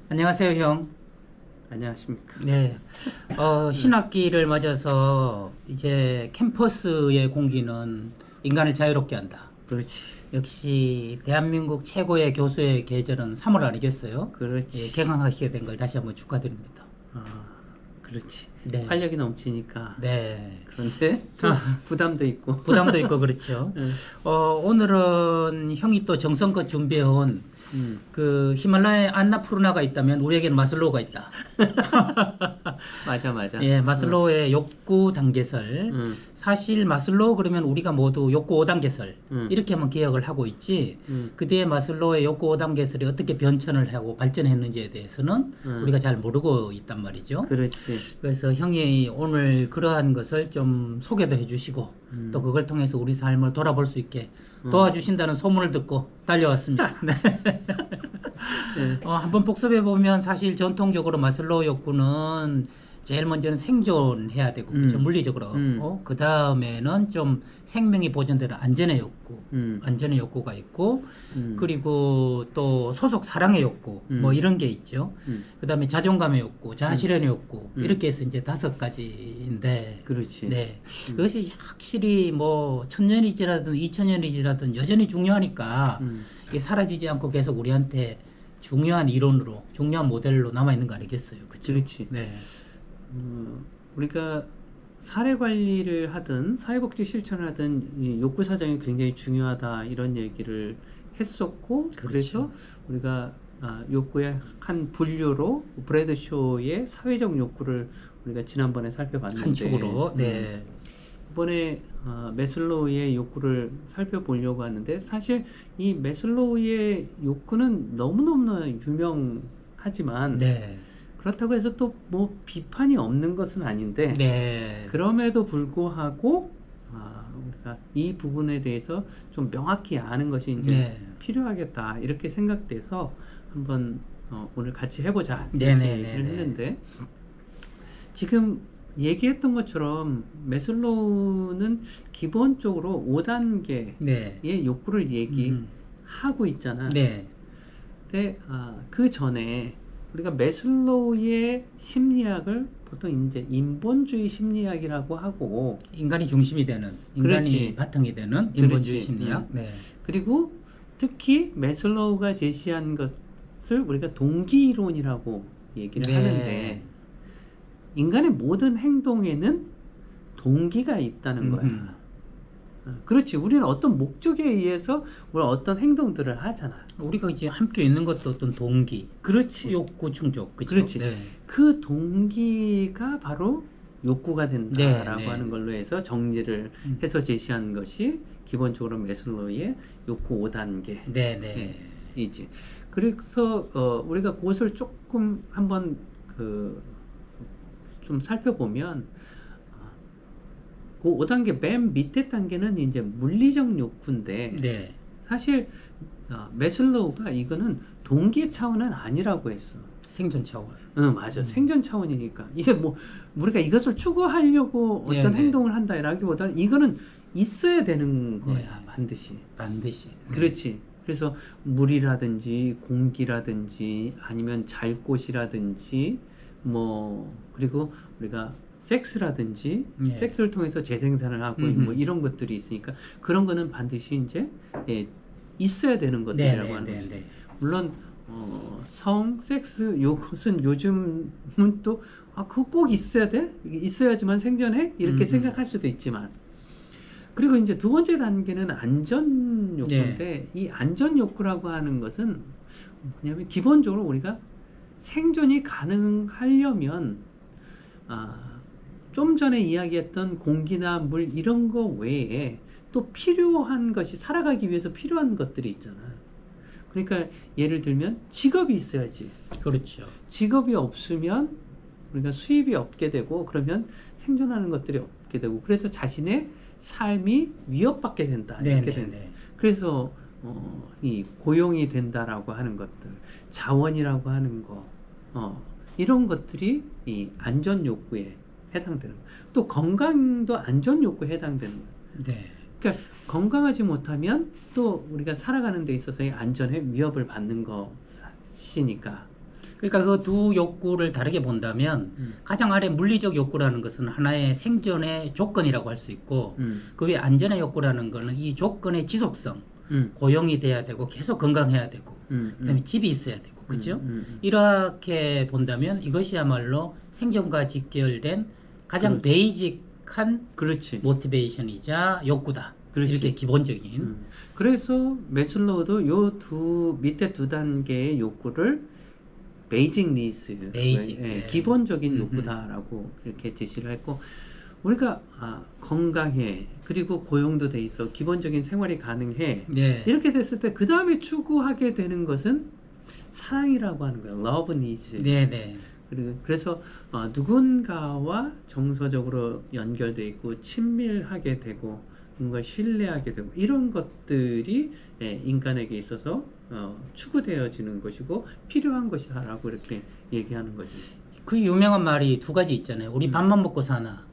안녕하세요, 형. 안녕하십니까. 네. 신학기를 맞아서 이제 캠퍼스의 공기는 인간을 자유롭게 한다. 그렇지. 역시 대한민국 최고의 교수의 계절은 3월 아니겠어요? 예, 그렇지. 개강하시게 된 걸 다시 한번 축하드립니다. 아, 그렇지. 네. 활력이 넘치니까. 네. 그런데 또 부담도 있고. 부담도 있고 그렇죠. 응. 오늘은 형이 또 정성껏 준비해온 그 히말라야 안나푸르나가 있다면 우리에게는 마슬로우가 있다. 맞아, 맞아. 예, 마슬로우의 욕구 단계설. 응. 사실 마슬로우 그러면 우리가 모두 욕구 5단계설. 응. 이렇게만 기억을 하고 있지. 응. 그 뒤에 마슬로우의 욕구 5단계설이 어떻게 변천을 하고 발전했는지에 대해서는 우리가 잘 모르고 있단 말이죠. 그렇지. 그래서 형이 오늘 그러한 것을 좀 소개도 해주시고 또 그걸 통해서 우리 삶을 돌아볼 수 있게 도와주신다는 소문을 듣고 달려왔습니다. 네. 네. 한번 복습해 보면 사실 전통적으로 마슬로우 욕구는 제일 먼저는 생존해야 되고 그렇죠? 물리적으로. 그 다음에는 좀 생명이 보존되는 안전의 욕구, 안전의 욕구가 있고 그리고 또 소속 사랑의 욕구 뭐 이런 게 있죠. 그 다음에 자존감의 욕구, 자아실현의 욕구 이렇게 해서 이제 5가지인데 그렇지. 네. 그것이 확실히 뭐 1000년이 지나든 2000년이 지나든 여전히 중요하니까 이게 사라지지 않고 계속 우리한테 중요한 이론으로, 중요한 모델로 남아있는 거 아니겠어요? 그쵸? 그렇지. 네. 우리가 사례 관리를 하든 사회복지 실천을 하든 이 욕구 사정이 굉장히 중요하다 이런 얘기를 했었고 그렇죠. 그래서 우리가 욕구의 한 분류로 브래드쇼의 사회적 욕구를 우리가 지난번에 살펴봤는데 한 축으로, 네. 이번에 매슬로우의 욕구를 살펴보려고 하는데 사실 이 매슬로우의 욕구는 너무너무 유명하지만 네. 그렇다고 해서 또 뭐 비판이 없는 것은 아닌데 네. 그럼에도 불구하고 우리가 이 부분에 대해서 좀 명확히 아는 것이 이제 네. 필요하겠다 이렇게 생각돼서 한번 오늘 같이 해보자 이렇게 네네네네. 얘기를 했는데 지금 얘기했던 것처럼 매슬로우는 기본적으로 5단계의 네. 욕구를 얘기하고 있잖아. 네. 근데 그 전에 우리가 매슬로우의 심리학을 보통 이제 인본주의 심리학이라고 하고 인간이 중심이 되는, 인간이 그렇지. 바탕이 되는 인본주의 그렇지. 심리학. 네. 그리고 특히 매슬로우가 제시한 것을 우리가 동기 이론이라고 얘기를 네. 하는데 인간의 모든 행동에는 동기가 있다는 거야. 그렇지. 우리는 어떤 목적에 의해서 우리가 어떤 행동들을 하잖아. 우리가 이제 함께 있는 것도 어떤 동기, 그렇지. 욕구 충족, 그쵸? 그렇지. 네. 그 동기가 바로 욕구가 된다라고 네, 네. 하는 걸로 해서 정리를 해서 제시한 것이 기본적으로 매슬로우의 욕구 5단계. 네, 네. 이지. 그래서 우리가 그것을 조금 한번 좀 살펴보면 그 5단계 맨 밑에 단계는 이제 물리적 욕구인데 네. 사실 매슬로우가 이거는 동기 차원은 아니라고 했어. 생존 차원. 응, 맞아. 생존 차원이니까. 이게 뭐, 우리가 이것을 추구하려고 어떤 네네. 행동을 한다라기보다는 이거는 있어야 되는 거야, 네. 반드시. 반드시. 그렇지. 그래서 물이라든지 공기라든지 아니면 잘 곳이라든지 뭐, 그리고 우리가 섹스라든지 네. 섹스를 통해서 재생산을 하고 뭐 이런 것들이 있으니까 그런 거는 반드시 이제 있어야 되는 것들이라고 하는 거지. 네. 물론 성, 섹스 요것은 요즘은 또 그거 꼭 있어야 돼? 있어야지만 생존해? 이렇게 생각할 수도 있지만 그리고 이제 두 번째 단계는 안전 욕구인데 이 안전 욕구라고 하는 것은 뭐냐면 기본적으로 우리가 생존이 가능하려면 좀 전에 이야기했던 공기나 물 이런 거 외에 또 필요한 것이 살아가기 위해서 필요한 것들이 있잖아. 그러니까 예를 들면 직업이 있어야지. 그렇죠. 직업이 없으면 우리가 수입이 없게 되고 그러면 생존하는 것들이 없게 되고 그래서 자신의 삶이 위협받게 된다. 이렇게 된다. 그래서 이 고용이 된다라고 하는 것들, 자원이라고 하는 거, 이런 것들이 이 안전 욕구에 해당되는 거예요. 또 건강도 안전 욕구에 해당되는 거예요. 네. 그러니까 건강하지 못하면 또 우리가 살아가는 데 있어서의 안전에 위협을 받는 것이니까. 그러니까 그 두 욕구를 다르게 본다면 가장 아래 물리적 욕구라는 것은 하나의 생존의 조건이라고 할 수 있고 그 위에 안전의 욕구라는 것은 이 조건의 지속성, 고용이 돼야 되고 계속 건강해야 되고 그다음에 집이 있어야 되고 그죠? 이렇게 본다면 이것이야말로 생존과 직결된 가장 그렇지. 베이직한 그렇지. 모티베이션이자 욕구다. 그렇지. 이렇게 기본적인. 그래서 매슬로우도 요 밑에 두 단계의 욕구를 베이직 니즈, 베이직, 네. 기본적인 욕구다라고 이렇게 제시를 했고, 우리가 건강해, 그리고 고용도 돼 있어, 기본적인 생활이 가능해, 네. 이렇게 됐을 때 그 다음에 추구하게 되는 것은 사랑이라고 하는 거예요. love needs. 네네. 그래서 누군가와 정서적으로 연결돼 있고 친밀하게 되고 뭔가 신뢰하게 되고 이런 것들이 인간에게 있어서 추구되어지는 것이고 필요한 것이다라고 이렇게 얘기하는 거지. 그 유명한 말이 두 가지 있잖아요. 우리 밥만 먹고 사나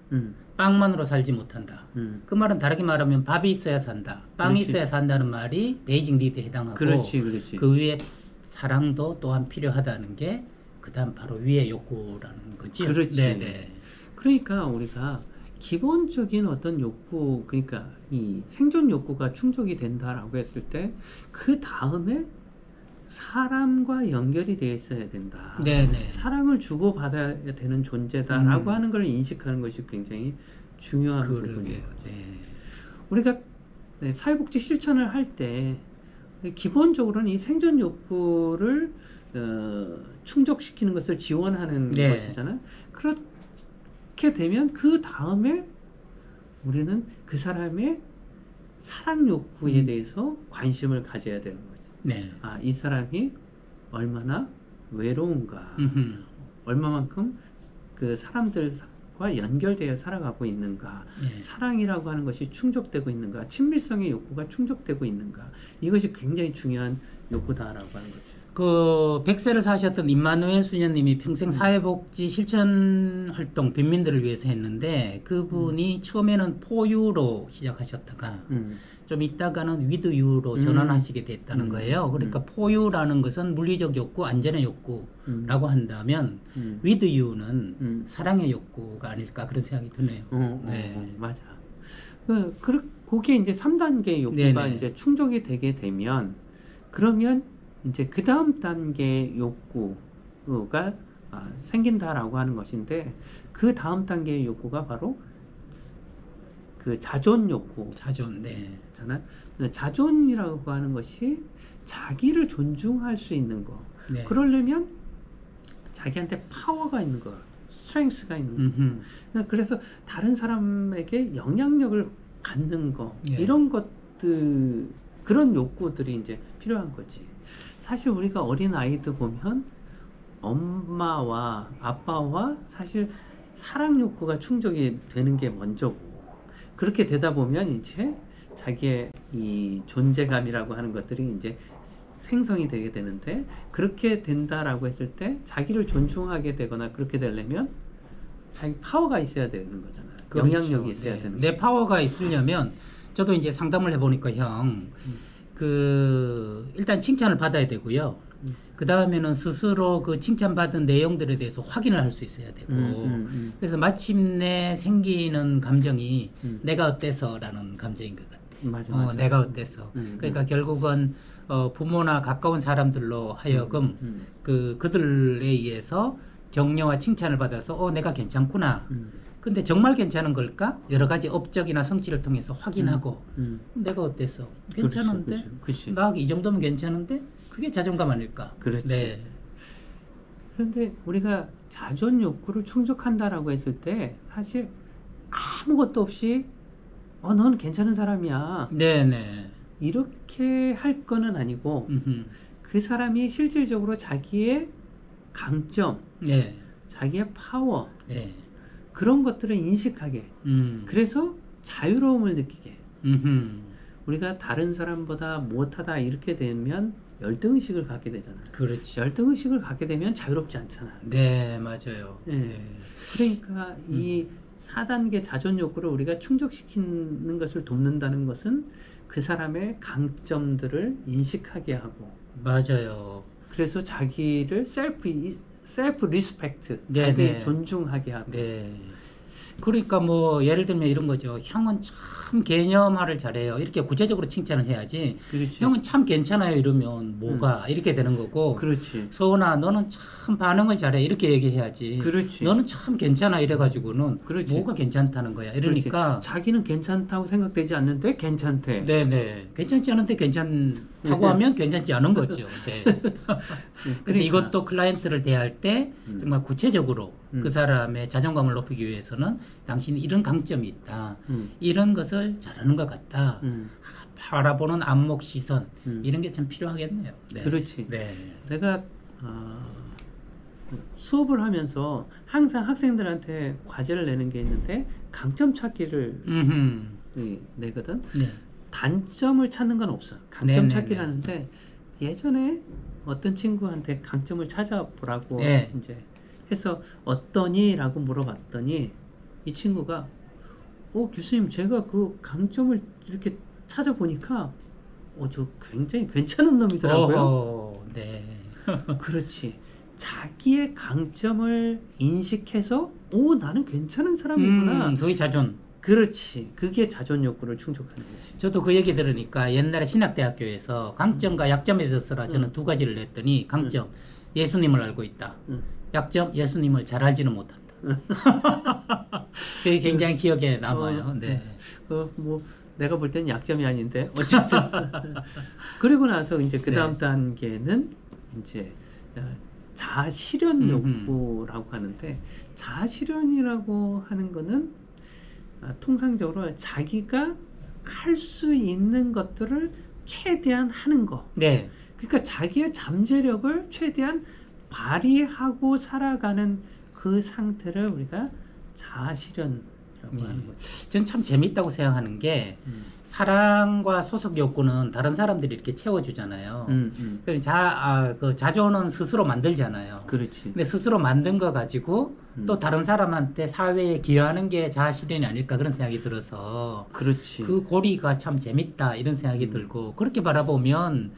빵만으로 살지 못한다. 그 말은 다르게 말하면 밥이 있어야 산다. 빵이 그렇지. 있어야 산다는 말이 베이직 니드에 해당하고 그렇지. 그 위에 사랑도 또한 필요하다는 게 그다음 바로 위의 욕구라는 거지. 그렇지. 네네. 그러니까 우리가 기본적인 어떤 욕구, 그러니까 이 생존 욕구가 충족이 된다라고 했을 때 그 다음에 사람과 연결이 되어 있어야 된다. 네네. 사랑을 주고받아야 되는 존재다라고 하는 걸 인식하는 것이 굉장히 중요한 부분이에요. 네. 우리가 사회복지 실천을 할 때 기본적으로는 이 생존 욕구를 충족시키는 것을 지원하는 네. 것이잖아요. 그렇게 되면 그 다음에 우리는 그 사람의 사랑 욕구에 대해서 관심을 가져야 되는 거죠. 네. 이 사람이 얼마나 외로운가, 얼마만큼 그 사람들과 연결되어 살아가고 있는가, 네. 사랑이라고 하는 것이 충족되고 있는가, 친밀성의 욕구가 충족되고 있는가, 이것이 굉장히 중요한 욕구다라고 하는 거죠. 그 100세를 사셨던 임마누엘 수녀님이 평생 사회복지 실천 활동 빈민들을 위해서 했는데 그분이 처음에는 포유로 시작하셨다가 좀 있다가는 with you로 전환하시게 됐다는 거예요. 그러니까 포유라는 것은 물리적 욕구, 안전의 욕구라고 한다면 with you는 사랑의 욕구가 아닐까 그런 생각이 드네요. 네. 맞아. 그게 이제 3단계 욕구가 네네. 이제 충족이 되게 되면 그러면 이제 그 다음 단계 욕구가 생긴다라고 하는 것인데 그 다음 단계의 욕구가 바로 그 자존 욕구. 자존, 네. 잖아요. 자존이라고 하는 것이 자기를 존중할 수 있는 거. 네. 그러려면 자기한테 파워가 있는 거, 스트렝스가 있는 거. 그래서 다른 사람에게 영향력을 갖는 거, 네. 이런 것들, 그런 욕구들이 이제 필요한 거지. 사실 우리가 어린 아이들 보면 엄마와 아빠와 사실 사랑 욕구가 충족이 되는 게 먼저고, 그렇게 되다 보면 이제 자기의 이 존재감이라고 하는 것들이 이제 생성이 되게 되는데, 그렇게 된다라고 했을 때 자기를 존중하게 되거나 그렇게 되려면 자기 파워가 있어야 되는 거잖아요. 그렇죠. 영향력이 있어야 되는 내 파워가 있으려면 저도 이제 상담을 해보니까 일단 칭찬을 받아야 되고요. 그 다음에는 스스로 그 칭찬받은 내용들에 대해서 확인을 할 수 있어야 되고, 그래서 마침내 생기는 감정이 내가 어때서라는 감정인 것 같아. 맞아. 내가 어때서. 그러니까 결국은 부모나 가까운 사람들로 하여금 그들에 의해서 격려와 칭찬을 받아서 내가 괜찮구나. 근데 정말 괜찮은 걸까? 여러 가지 업적이나 성취를 통해서 확인하고 내가 어때서? 괜찮은데? 그렇지. 나 이 정도면 괜찮은데? 그게 자존감 아닐까? 그렇지. 네. 그런데 우리가 자존 욕구를 충족한다라고 했을 때 사실 아무것도 없이 너는 괜찮은 사람이야. 네네. 이렇게 할 거는 아니고 그 사람이 실질적으로 자기의 강점, 네. 자기의 파워, 네. 그런 것들을 인식하게. 그래서 자유로움을 느끼게. 우리가 다른 사람보다 못하다 이렇게 되면 열등의식을 갖게 되잖아요. 그렇지. 열등의식을 갖게 되면 자유롭지 않잖아요. 네, 맞아요. 네. 그러니까 이 4단계 자존 욕구를 우리가 충족시키는 것을 돕는다는 것은 그 사람의 강점들을 인식하게 하고, 맞아요. 그래서 자기를 셀프 리스펙트, 네, 자기 네. 존중하게 하고. 네. 그러니까 뭐 예를 들면 이런 거죠. 형은 참 개념화를 잘해요. 이렇게 구체적으로 칭찬을 해야지. 그렇지. 형은 참 괜찮아요. 이러면 뭐가 이렇게 되는 거고. 그렇지. 서훈아, 너는 참 반응을 잘해. 이렇게 얘기해야지. 그렇지. 너는 참 괜찮아. 이래가지고는 그렇지. 뭐가 괜찮다는 거야. 이러니까. 그렇지. 자기는 괜찮다고 생각되지 않는데 괜찮대. 네네. 괜찮지 않은데 괜찮다고 하면 괜찮지 않은 거죠. 네. 그래서 그러니까. 이것도 클라이언트를 대할 때 정말 구체적으로 그 사람의 자존감을 높이기 위해서는 당신이 이런 강점이 있다. 이런 것을 잘하는 것 같다. 바라보는 안목, 시선 이런 게 참 필요하겠네요. 네. 그렇지. 네. 내가 수업을 하면서 항상 학생들한테 과제를 내는 게 있는데 강점 찾기를 내거든. 네. 단점을 찾는 건 없어. 강점 네네네. 찾기를 하는데 예전에 어떤 친구한테 강점을 찾아보라고 네. 이제 해서 어떠니라고 물어봤더니 이 친구가 교수님 제가 그 강점을 이렇게 찾아보니까 저 굉장히 괜찮은 놈이더라고요. 네. 그렇지. 자기의 강점을 인식해서 나는 괜찮은 사람이구나. 그게 자존. 그렇지. 그게 자존 욕구를 충족하는 거지. 저도 그 얘기 들으니까 옛날에 신학대학교에서 강점과 약점에 대해서라 저는 두 가지를 냈더니 강점, 예수님을 알고 있다. 약점, 예수님을 잘 알지는 못한다. 그게 굉장히 기억에 남아요. 네. 내가 볼 땐 약점이 아닌데 어쨌든 그리고 나서 이제 그 다음 네. 단계는 이제 자아 실현 욕구라고 하는데 자아 실현이라고 하는 거는 통상적으로 자기가 할 수 있는 것들을 최대한 하는 거. 네. 그러니까 자기의 잠재력을 최대한 발휘하고 살아가는 그 상태를 우리가 자아 실현이라고 하는 거죠. 전 참 재밌다고 생각하는 게 사랑과 소속 욕구는 다른 사람들이 이렇게 채워주잖아요. 그 자존은 스스로 만들잖아요. 그렇지. 근데 스스로 만든 거 가지고 또 다른 사람한테 사회에 기여하는 게 자아 실현이 아닐까 그런 생각이 들어서 그렇지. 그 고리가 참 재밌다 이런 생각이 들고 그렇게 바라보면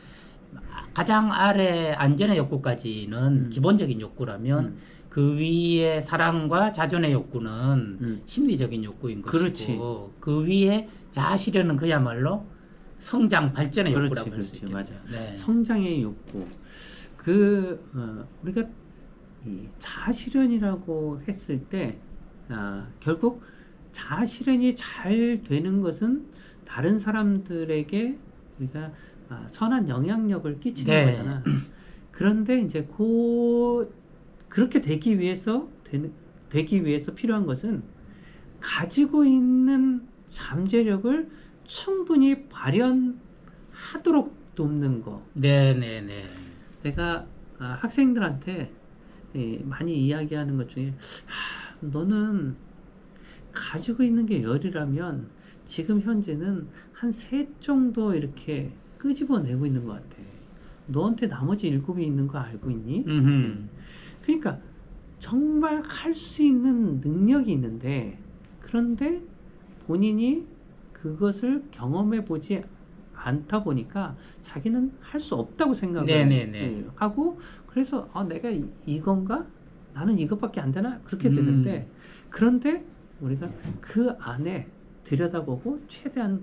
가장 아래 안전의 욕구까지는 기본적인 욕구라면 그 위에 사랑과 자존의 욕구는 심리적인 욕구인 것이고 그렇지. 그 위에 자아 실현은 그야말로 성장 발전의 욕구라고 할 수 그렇지. 있겠네요. 맞아. 네. 성장의 욕구. 우리가 이 자아 실현이라고 했을 때 결국 자아 실현이 잘 되는 것은 다른 사람들에게 우리가 선한 영향력을 끼치는 네. 거잖아. 그런데 이제 그렇게 되기 위해서 필요한 것은 가지고 있는 잠재력을 충분히 발현하도록 돕는 거. 네네네. 내가 학생들한테 많이 이야기하는 것 중에 너는 가지고 있는 게 10이라면 지금 현재는 한 3 정도 이렇게 끄집어내고 있는 것 같아. 너한테 나머지 7이 있는 거 알고 있니? 그러니까 정말 할 수 있는 능력이 있는데 그런데 본인이 그것을 경험해 보지 않다 보니까 자기는 할 수 없다고 생각을 하고 그래서 내가 이건가? 나는 이것밖에 안 되나? 그렇게 되는데 그런데 우리가 그 안에 들여다보고 최대한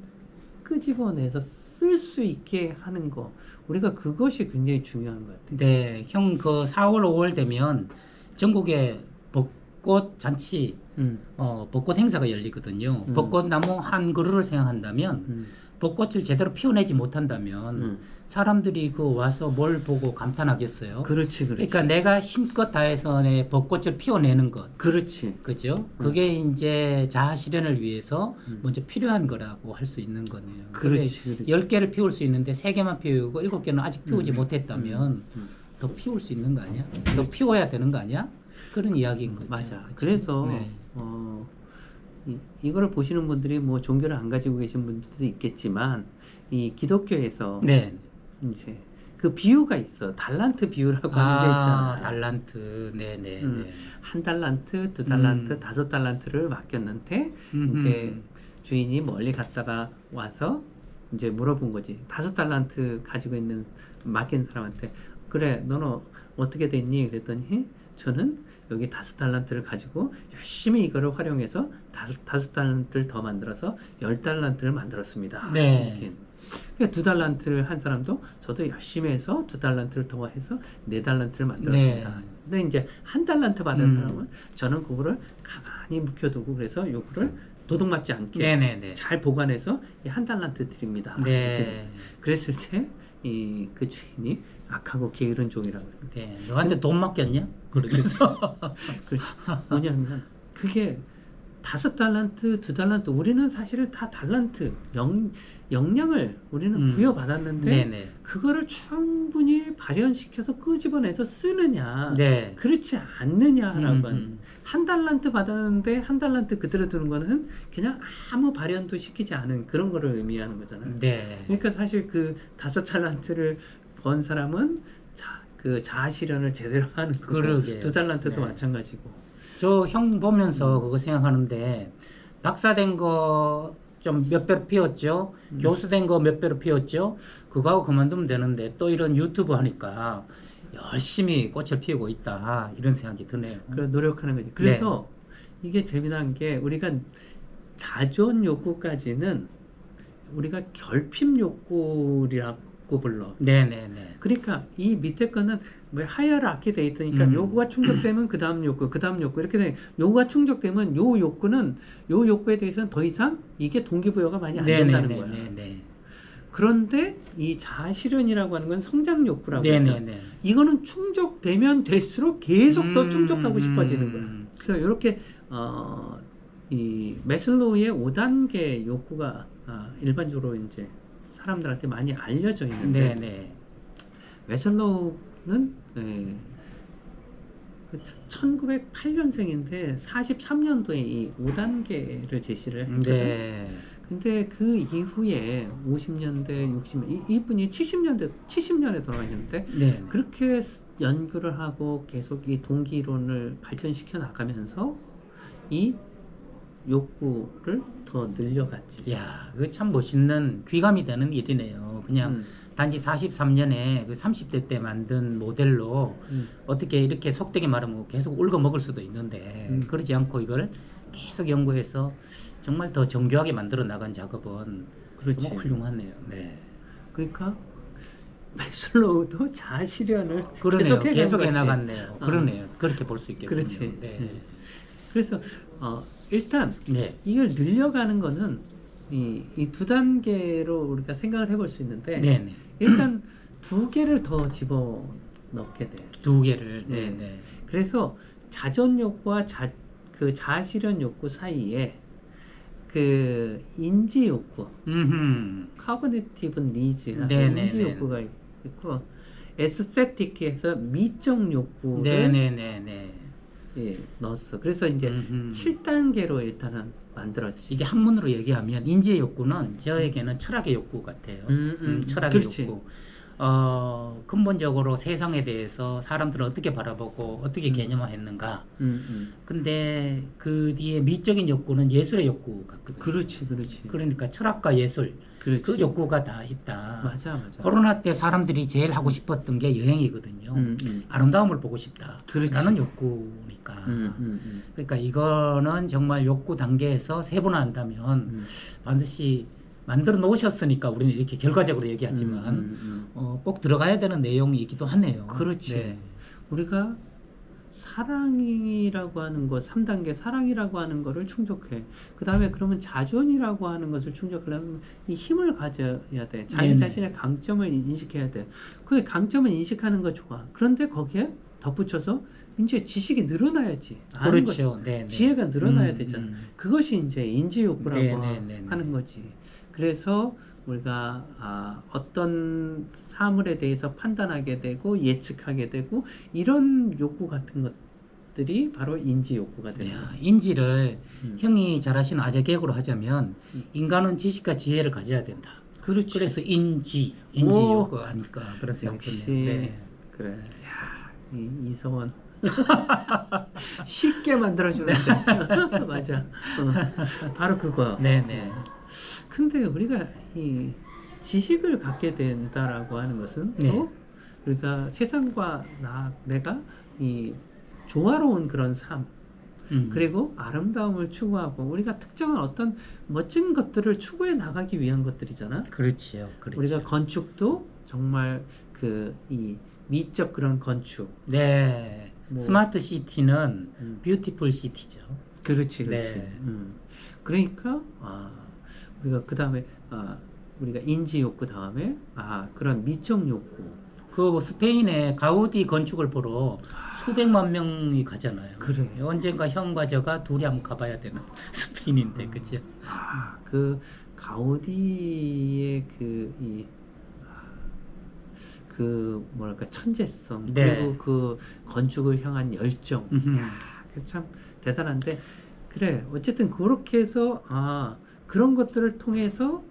끄집어내서 쓸 수 있게 하는 거 우리가 그것이 굉장히 중요한 것 같아요. 네, 형 그 4월 5월 되면 전국에 벚꽃 잔치 벚꽃 행사가 열리거든요. 벚꽃 나무 한 그루를 생각한다면 벚꽃을 제대로 피워내지 못한다면 사람들이 그 와서 뭘 보고 감탄하겠어요. 그렇지. 그러니까 내가 힘껏 다해서 내 벚꽃을 피워내는 것. 그렇지. 그죠? 그게 이제 자아 실현을 위해서 먼저 필요한 거라고 할 수 있는 거네요. 그렇지. 10개를 피울 수 있는데 3개만 피우고 7개는 아직 피우지 못했다면 더 피울 수 있는 거 아니야? 더 피워야 되는 거 아니야? 그런 이야기인 거죠. 맞아. 그쵸? 그래서 네. 이거를 보시는 분들이 뭐 종교를 안 가지고 계신 분들도 있겠지만 이 기독교에서 네. 이제 그 비유가 있어. 달란트 비유라고 하는 게 있잖아. 달란트. 네네. 한 달란트, 2달란트, 5달란트를 맡겼는데 이제 주인이 멀리 갔다가 와서 이제 물어본 거지. 5달란트 가지고 있는 맡긴 사람한테 그래 너는 어떻게 됐니? 그랬더니 저는 여기 5달란트를 가지고 열심히 이거를 활용해서 5달란트를 더 만들어서 10달란트를 만들었습니다. 네. 그러니까 2달란트를 한 사람도 저도 열심히 해서 2달란트를 더 해서 4달란트를 만들었습니다. 네. 근데 이제 1달란트 받은 사람은 저는 그거를 가만히 묵혀두고 그래서 요거를 도둑맞지 않게 네네네. 잘 보관해서 1달란트 드립니다. 네. 그랬을 때 그 주인이 악하고 게으른 종이라고 그래요. 네. 너한테 돈 맡겼냐? 그래서 그렇지. 뭐냐면 그게 5달란트, 2달란트 우리는 사실은 다 달란트 역량을 우리는 부여받았는데 네네. 그거를 충분히 발현시켜서 끄집어내서 쓰느냐 네. 그렇지 않느냐라고 하는 1달란트 받았는데 1달란트 그대로 두는 거는 그냥 아무 발현도 시키지 않은 그런 거를 의미하는 거잖아요. 네. 그러니까 사실 그 5달란트를 번 사람은 그 자아실현을 제대로 하는 거고 그러게요. 2달란트도 네. 마찬가지고. 저 형 보면서 그거 생각하는데 박사 된 거 좀 몇 배로 피웠죠. 교수 된 거 몇 배로 피웠죠. 그거하고 그만두면 되는데 또 이런 유튜브 하니까 열심히 꽃을 피우고 있다 이런 생각이 드네요. 그래 노력하는 거지. 그래서 이게 재미난 게 우리가 자존 욕구까지는 우리가 결핍 욕구라고 불러. 네네네. 그러니까 이 밑에 거는 뭐 하이어라키 돼 있으니까 요구가 충족되면 그 다음 욕구, 그 다음 욕구 이렇게 돼. 요구가 충족되면 요 욕구는 요 욕구에 대해서는 더 이상 이게 동기부여가 많이 안 된다는 거야. 네네네. 그런데 이 자아실현이라고 하는 건 성장 욕구라고 하죠. 네네네. 이거는 충족되면 될수록 계속 더 충족하고 싶어지는 거야. 그래서 이렇게 이 매슬로우의 5단계 욕구가 일반적으로 이제 사람들한테 많이 알려져 있는데 네네. 매슬로우는 1908년생인데 43년도에 이 5단계를 제시를 했거든. 네. 근데 그 이후에 50년대, 60년 이분이 70년에 돌아가셨는데 네. 그렇게 연구를 하고 계속 이 동기론을 발전시켜 나가면서 이 욕구를 더 늘려갔지. 야, 그 참 멋있는 귀감이 되는 일이네요. 그냥 단지 43년에 그 30대 때 만든 모델로 어떻게 이렇게 속되게 말하면 계속 울고 먹을 수도 있는데 그러지 않고 이걸 계속 연구해서 정말 더 정교하게 만들어 나간 작업은 그렇지. 너무 훌륭하네요. 네. 그러니까 매슬로우도 자아실현을 그러네요. 계속 거지. 해나갔네요. 그러네요. 그렇게 볼 수 있겠군요. 그렇지. 네. 그래서 일단 네. 이걸 늘려가는 거는 이 2단계로 우리가 생각을 해볼 수 있는데 네네. 일단 2개를 더 집어 넣게 돼. 2개를. 네. 네네. 그래서 자존 욕구와 그 자아실현 욕구 사이에 그 인지 욕구, cognitive needs, 인지 욕구가 있고 에스테틱에서 미적 욕구를 네네네네. 넣었어. 그래서 이제 7단계로 일단은 만들었지. 이게 한문으로 얘기하면 인지의 욕구는 저에게는 철학의 욕구 같아요. 철학의 그렇지. 욕구. 근본적으로 세상에 대해서 사람들은 어떻게 바라보고 어떻게 개념화했는가. 근데 그 뒤에 미적인 욕구는 예술의 욕구 같거든요. 그렇지. 그러니까 철학과 예술 그렇지. 그 욕구가 다 있다. 맞아. 코로나 때 사람들이 제일 하고 싶었던 게 여행이거든요. 아름다움을 보고 싶다. 그렇지. 라는 욕구니까. 그러니까 이거는 정말 욕구 단계에서 세분화한다면 반드시 만들어 놓으셨으니까 우리는 이렇게 결과적으로 얘기하지만 꼭 들어가야 되는 내용이기도 하네요. 그렇지. 네. 우리가 사랑이라고 하는 것, 3단계 사랑이라고 하는 거를 충족해. 그 다음에 그러면 자존이라고 하는 것을 충족하려면 이 힘을 가져야 돼. 자기 네네. 자신의 강점을 인식해야 돼. 그 강점을 인식하는 거 좋아. 그런데 거기에 덧붙여서 이제 지식이 늘어나야지. 아는 그렇죠. 거지. 네네. 지혜가 늘어나야 되잖아. 그것이 이제 인지욕구라고 네네네네. 하는 거지. 그래서 우리가 어떤 사물에 대해서 판단하게 되고 예측하게 되고 이런 욕구 같은 것들이 바로 인지 욕구가 되는 거예요. 인지를 형이 잘 하시는 아재 개그로 하자면 인간은 지식과 지혜를 가져야 된다. 그렇지. 그래서 인지 욕구가 아닐까 그런 생각이 역시 드네요. 네. 그래. 야, 이성원 쉽게 만들어주는데 맞아. 바로 그거. 네네. 근데 우리가 이 지식을 갖게 된다라고 하는 것은 네. 또 그러니까 세상과 내가 이 조화로운 그런 삶, 그리고 아름다움을 추구하고 우리가 특정한 어떤 멋진 것들을 추구해 나가기 위한 것들이잖아. 그렇지요. 그렇죠. 우리가 건축도 정말 이 미적 그런 건축. 네. 뭐, 스마트 시티는 뷰티풀 시티죠. 그렇지. 네. 그러니까 우리가 그 다음에 우리가 인지 욕구 다음에 그런 미적 욕구. 그 스페인의 가우디 건축을 보러 수백만 명이 가잖아요. 그래. 언젠가 형과 저가 둘이 한번 가봐야 되는 스페인인데, 그죠? 그 가우디의 뭐랄까 천재성, 네. 그리고 그 건축을 향한 열정, 참 대단한데, 그래 어쨌든 그렇게 해서 그런 것들을 통해서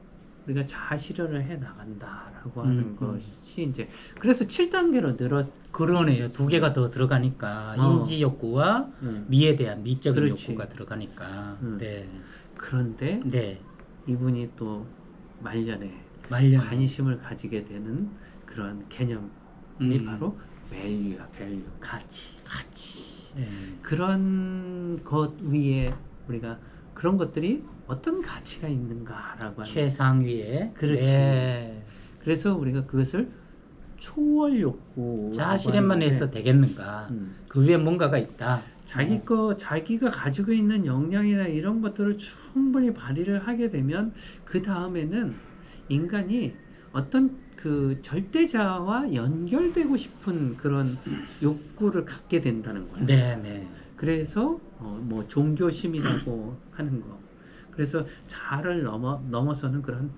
우리가 자아 실현을 해 나간다라고 하는 것이 이제 그래서 7단계로 그러네요. 두 개가 더 들어가니까 인지 욕구와 미에 대한 미적인 그렇지. 욕구가 들어가니까. 네. 그런데 네. 이분이 또 말년에 관심을 가지게 되는 그런 개념이 바로 밸류야, 밸류, 가치. 네. 그런 것 위에 우리가 그런 것들이 어떤 가치가 있는가라고 하는 최상위에. 그렇지. 네. 그래서 우리가 그것을 초월 욕구 자아 실현만 해서 되겠는가? 그 위에 뭔가가 있다. 자기가 가지고 있는 역량이나 이런 것들을 충분히 발휘를 하게 되면 그 다음에는 인간이 어떤 그 절대자와 연결되고 싶은 그런 욕구를 갖게 된다는 거야. 네. 그래서 뭐 종교심이라고 하는 거. 그래서 자아를 넘어서는 그런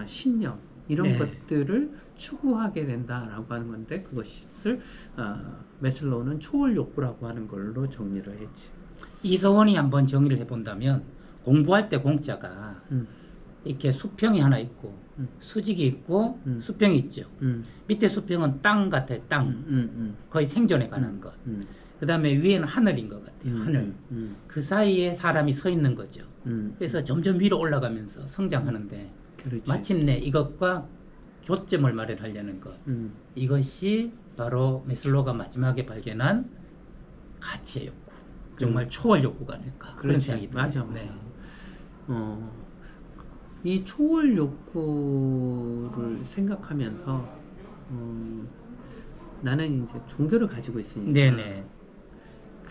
신념 이런 네. 것들을 추구하게 된다라고 하는 건데 그것을 매슬로우는 초월 욕구라고 하는 걸로 정리를 했지. 이서원이 한번 정의를 해본다면 공부할 때 공자가 이렇게 수평이 하나 있고 수직이 있고 수평이 있죠. 밑에 수평은 땅 같아요. 땅. 거의 생존에 관한 것. 그 다음에 위에는 하늘인 것 같아요. 하늘. 그 사이에 사람이 서 있는 거죠. 그래서 점점 위로 올라가면서 성장하는데 그렇지. 마침내 이것과 교점을 마련하려는 것. 이것이 바로 메슬로우가 마지막에 발견한 가치의 욕구. 정말 초월 욕구가 아닐까. 그런 생각이 듭니다. 맞아. 네. 이 초월 욕구를 생각하면서 나는 이제 종교를 가지고 있으니까 네네.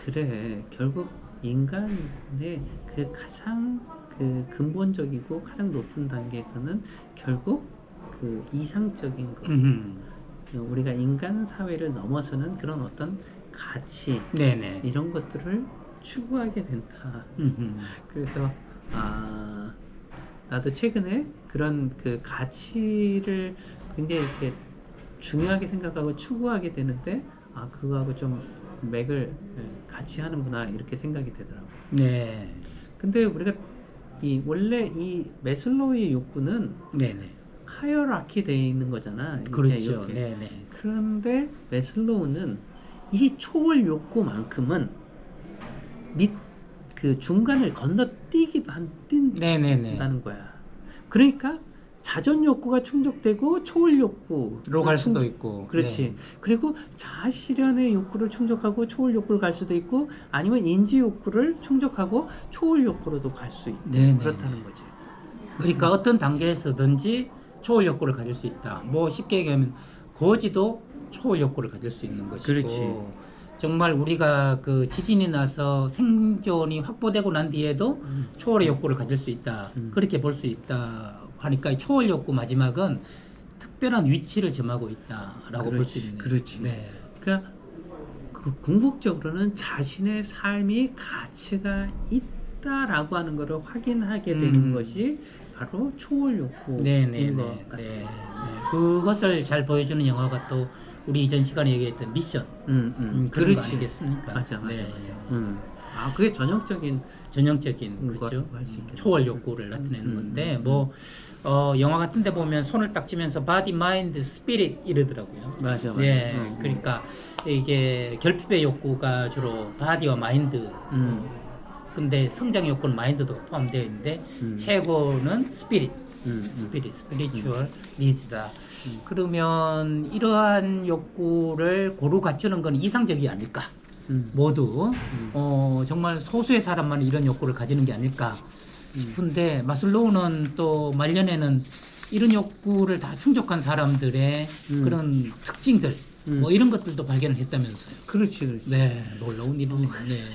그래 결국 인간의 그 가장 그 근본적이고 가장 높은 단계에서는 결국 그 이상적인 것 우리가 인간 사회를 넘어서는 그런 어떤 가치 네네. 이런 것들을 추구하게 된다. 그래서 나도 최근에 그런 그 가치를 굉장히 이렇게 중요하게 생각하고 추구하게 되는데 그거하고 좀 맥을 같이 하는구나 이렇게 생각이 되더라고. 네. 근데 우리가 원래 이 매슬로우의 욕구는 네네. 하이어라키 되어 있는 거잖아. 그렇죠. 이렇게. 네네. 그런데 매슬로우는 이 초월 욕구만큼은 그 중간을 건너뛰기도 네네네. 한다는 거야. 그러니까 자전 욕구가 충족되고 초월 욕구로 갈 수도 있고. 그렇지. 네. 그리고 자아 실현의 욕구를 충족하고 초월 욕구를 갈 수도 있고 아니면 인지 욕구를 충족하고 초월 욕구로도 갈 수 있고 네네. 그렇다는 거지. 그러니까 어떤 단계에서든지 초월 욕구를 가질 수 있다. 뭐 쉽게 얘기하면 거지도 초월 욕구를 가질 수 있는 것이고. 그렇지. 정말 우리가 그 지진이 나서 생존이 확보되고 난 뒤에도 초월의 욕구를 가질 수 있다. 그렇게 볼 수 있다 하니까 초월 욕구 마지막은 특별한 위치를 점하고 있다라고 볼 수 있는. 그렇지. 네. 그러니까 그 궁극적으로는 자신의 삶이 가치가 있다라고 하는 것을 확인하게 되는 것이 바로 초월 욕구인 것 같아요. 네. 그것을 잘 보여주는 영화가 또 우리 이전 시간에 얘기했던 미션. 그렇지. 아니겠습니까? 맞아. 네. 그게 전형적인 그렇죠. 할수 있겠네. 초월 욕구를 나타내는 건데 뭐 영화 같은 데 보면 손을 딱 치면서 바디, 마인드, 스피릿 이러더라고요. 맞아. 네. 그러니까 이게 결핍의 욕구가 주로 바디와 마인드. 근데 성장 욕구는 마인드도 포함되어 있는데 최고는 스피릿. 스피리추얼 니즈다. 그러면 이러한 욕구를 고루 갖추는 건 이상적이 아닐까? 모두 정말 소수의 사람만 이런 욕구를 가지는 게 아닐까 싶은데 마슬로우는 또 말년에는 이런 욕구를 다 충족한 사람들의 그런 특징들 뭐 이런 것들도 발견을 했다면서요. 그렇지. 네, 놀라운 일이네요. 네.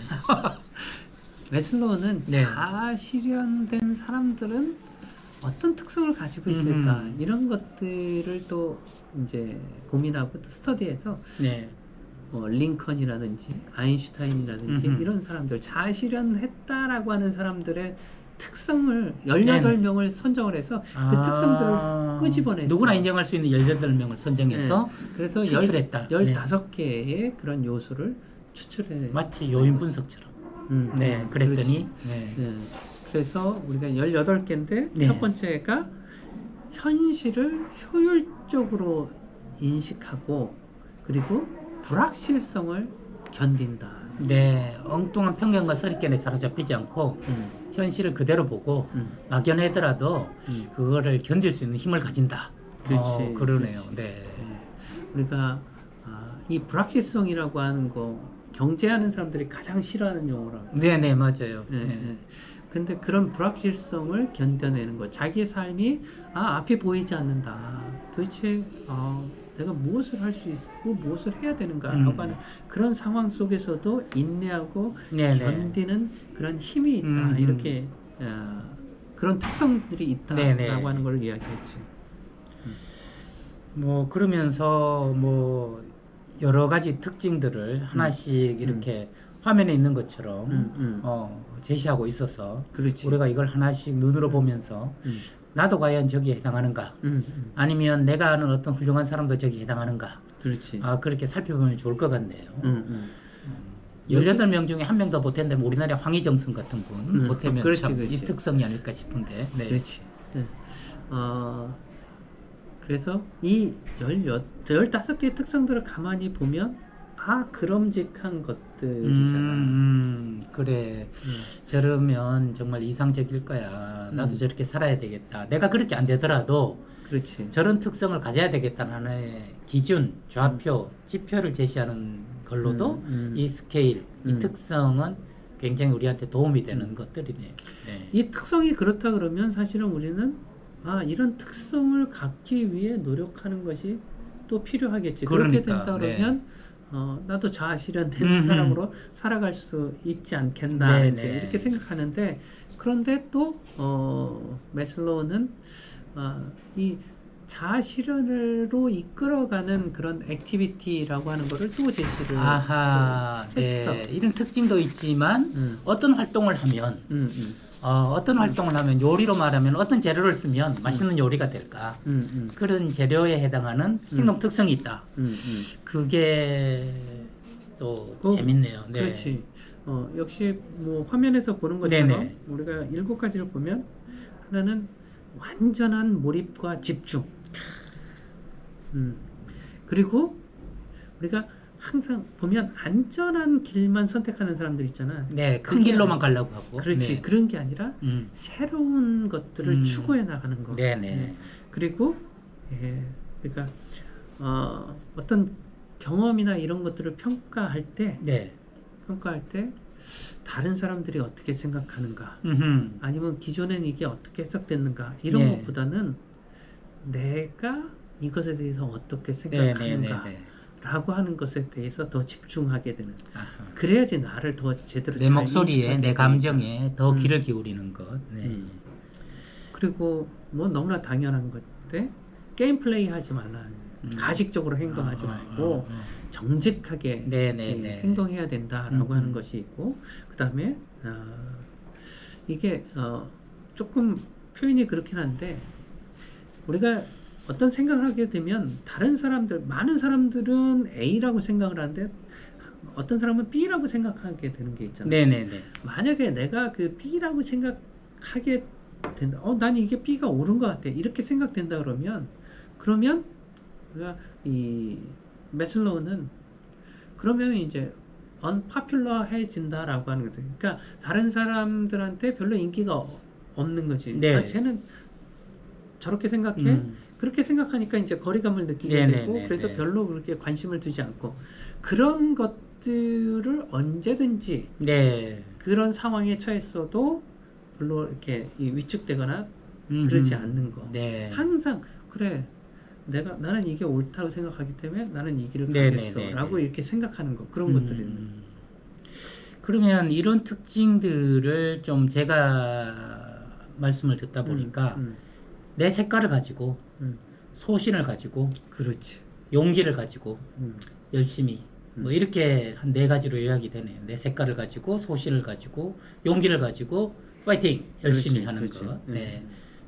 매슬로우는 자아실현된 사람들은 어떤 특성을 가지고 있을까 이런 것들을 또 이제 고민하고 또 스터디해서 네. 링컨이라든지 아인슈타인이라든지 이런 사람들 자아실현했다라고 하는 사람들의 특성을 18명을 선정을 해서 그 특성들을 끄집어냈어요. 누구나 인정할 수 있는 18명을 선정해서 그래서 추출했다. 15개의 그런 요소를 추출해. 마치 요인 분석처럼. 네, 그랬더니. 그래서 우리가 18개인데 첫 번째가 현실을 효율적으로 인식하고 그리고 불확실성을 견딘다. 네, 엉뚱한 편견과 선입견에 사로잡히지 않고 현실을 그대로 보고 막연하더라도 그거를 견딜 수 있는 힘을 가진다. 그렇지. 그러네요. 그렇지. 네. 우리가 이 불확실성이라고 하는 거 경제하는 사람들이 가장 싫어하는 용어라고. 네네 맞아요. 네. 근데 그런 불확실성을 견뎌내는 것, 자기의 삶이 앞이 보이지 않는다. 도대체 내가 무엇을 할 수 있고 무엇을 해야 되는가라고 하는 그런 상황 속에서도 인내하고 견디는 그런 힘이 있다. 이렇게 그런 특성들이 있다라고 하는 걸 이야기했지. 뭐 그러면서 뭐 여러 가지 특징들을 하나씩 이렇게 화면에 있는 것처럼 제시하고 있어서 그렇지. 우리가 이걸 하나씩 눈으로 보면서 나도 과연 저기에 해당하는가 아니면 내가 아는 어떤 훌륭한 사람도 저기에 해당하는가 그렇지. 그렇게 살펴보면 좋을 것 같네요. 18명 중에 한 명 더 보탠다면 우리나라의 황희정승 같은 분 보태면 그렇지, 참 그렇지. 이 특성이 아닐까 싶은데. 네. 그렇지. 그래서 이 15개의 특성들을 가만히 보면 그럼직한 것들이잖아. 그래. 저러면 정말 이상적일 거야. 나도 저렇게 살아야 되겠다. 내가 그렇게 안 되더라도 그렇지. 저런 특성을 가져야 되겠다는 하나의 기준, 좌표, 지표를 제시하는 걸로도 이 스케일, 이 특성은 굉장히 우리한테 도움이 되는 것들이네요. 네. 이 특성이 그렇다 그러면 사실은 우리는 이런 특성을 갖기 위해 노력하는 것이 또 필요하겠지. 그렇게 된다 그러면 나도 자아실현된 사람으로 살아갈 수 있지 않겠나 이제 이렇게 생각하는데 그런데 또 매슬로우는 이 자아실현으로 이끌어가는 그런 액티비티라고 하는 거를 또 제시를 했어. 이런 특징도 있지만 어떤 활동을 하면 어떤 활동을 하면 요리로 말하면 어떤 재료를 쓰면 맛있는 요리가 될까 그런 재료에 해당하는 행동 특성이 있다. 그게 또 재밌네요. 네. 그렇지. 역시 뭐 화면에서 보는 것처럼 우리가 7가지를 보면 하나는 완전한 몰입과 집중. 그리고 우리가 항상 보면 안전한 길만 선택하는 사람들 있잖아. 네, 큰 길로만 가려고 하고. 그렇지. 그런 게 아니라 새로운 것들을 추구해 나가는 거. 그리고 그러니까 어떤 경험이나 이런 것들을 평가할 때 다른 사람들이 어떻게 생각하는가, 아니면 기존엔 이게 어떻게 해석됐는가 이런 것보다는 내가 이것에 대해서 어떻게 생각하는가. 라고 하는 것에 대해서 더 집중하게 되는. 그래야지 나를 더 제대로 내 목소리에 내 감정에 더 귀를 기울이는 것. 그리고 뭐 너무나 당연한 건데 게임 플레이 하지 말라. 가식적으로 행동하지 말고 정직하게 행동해야 된다라고 하는 것이 있고 그 다음에 이게 조금 표현이 그렇긴 한데 우리가 어떤 생각을 하게 되면 많은 사람들은 A라고 생각을 하는데 어떤 사람은 B라고 생각하게 되는 게 있잖아요. 만약에 내가 그 B라고 생각하게 된다. 난 이게 B가 옳은 것 같아. 이렇게 생각된다 그러면 우리가 이 매슬로우는 그러면 이제 unpopular해진다라고 하는 거죠. 그러니까 다른 사람들한테 별로 인기가 없는 거지. 쟤는 저렇게 생각해? 그렇게 생각하니까 이제 거리감을 느끼게 되고 그래서 별로 그렇게 관심을 두지 않고 그런 것들을 언제든지 그런 상황에 처했어도 별로 이렇게 위축되거나 그러지 않는 거. 항상 그래 나는 이게 옳다고 생각하기 때문에 나는 이 길을 가겠어 라고 이렇게 생각하는 거 그런 것들이 그러면 이런 특징들을 좀 제가 말씀을 듣다 보니까 내 색깔을 가지고 소신을 가지고 그렇지 용기를 가지고 열심히 뭐 이렇게 한 4가지로 요약이 되네요. 내 색깔을 가지고 소신을 가지고 용기를 가지고 파이팅 열심히 하는 거.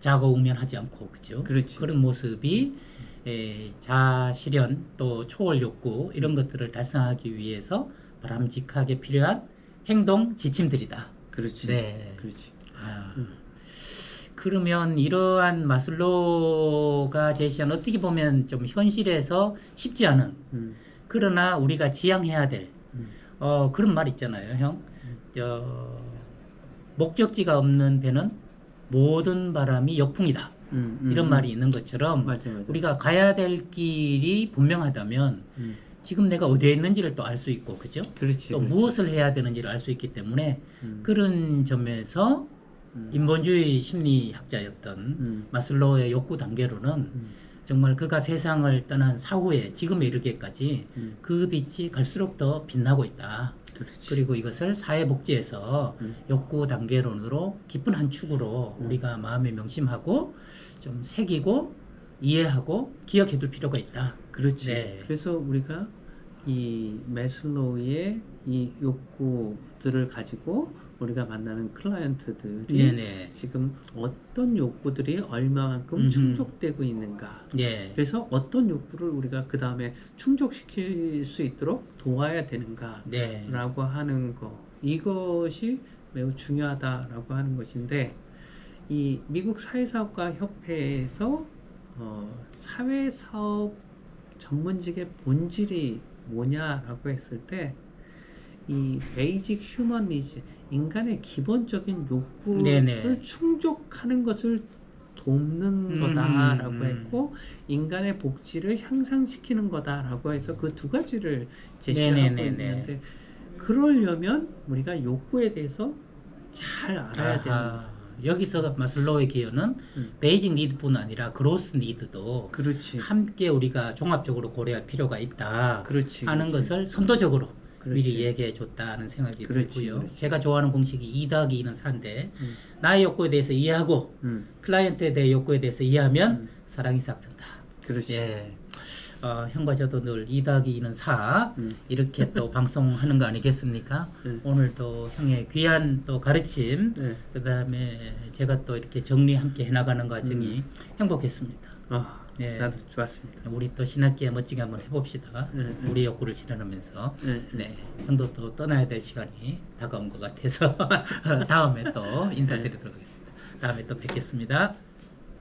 자고우면하지 않고 그죠? 그런 모습이 자아실현 또 초월 욕구 이런 것들을 달성하기 위해서 바람직하게 필요한 행동 지침들이다. 그렇지. 그러면 이러한 마슬로우가 제시한 어떻게 보면 좀 현실에서 쉽지 않은 그러나 우리가 지향해야 될 그런 말 있잖아요, 형. 목적지가 없는 배는 모든 바람이 역풍이다. 이런 말이 있는 것처럼 맞아. 우리가 가야 될 길이 분명하다면 지금 내가 어디에 있는지를 또 알 수 있고, 그죠? 또 무엇을 해야 되는지를 알 수 있기 때문에 그런 점에서 인본주의 심리학자였던 마슬로우의 욕구 단계로는 정말 그가 세상을 떠난 사후에 지금에 이르기까지 그 빛이 갈수록 더 빛나고 있다. 그리고 이것을 사회복지에서 욕구 단계론으로 깊은 한 축으로 우리가 마음에 명심하고 좀 새기고 이해하고 기억해둘 필요가 있다. 그래서 우리가 이 마슬로우의 이 욕구들을 가지고 우리가 만나는 클라이언트들이 지금 어떤 욕구들이 얼마만큼 충족되고 있는가. 그래서 어떤 욕구를 우리가 그 다음에 충족시킬 수 있도록 도와야 되는가 라고 하는 거. 이것이 매우 중요하다라고 하는 것인데 이 미국 사회사업가 협회에서 사회사업 전문직의 본질이 뭐냐라고 했을 때 이 베이직 휴먼 니즈 인간의 기본적인 욕구를 충족하는 것을 돕는 거다라고 했고 인간의 복지를 향상시키는 거다라고 해서 그 2가지를 제시하고 있는데 그러려면 우리가 욕구에 대해서 잘 알아야 되는 여기서 마슬로우의 기여는 베이직 니드뿐 아니라 그로스 니드도 함께 우리가 종합적으로 고려할 필요가 있다 하는 것을 선도적으로 미리 얘기해 줬다는 생각이 들고요. 제가 좋아하는 공식이 2+2는 4인데 나의 욕구에 대해서 이해하고 클라이언트에 대해 욕구에 대해서 이해하면 사랑이 싹 든다. 형과 저도 늘 2+2는 4 이렇게 또 방송하는 거 아니겠습니까? 오늘도 형의 귀한 또 가르침 그 다음에 제가 또 이렇게 정리 함께 해나가는 과정이 행복했습니다. 나도 좋았습니다. 우리 또 신학기에 멋지게 한번 해봅시다. 우리 욕구를 실현하면서 형도 또 떠나야 될 시간이 다가온 것 같아서 다음에 또 인사드리도록 하겠습니다. 다음에 또 뵙겠습니다.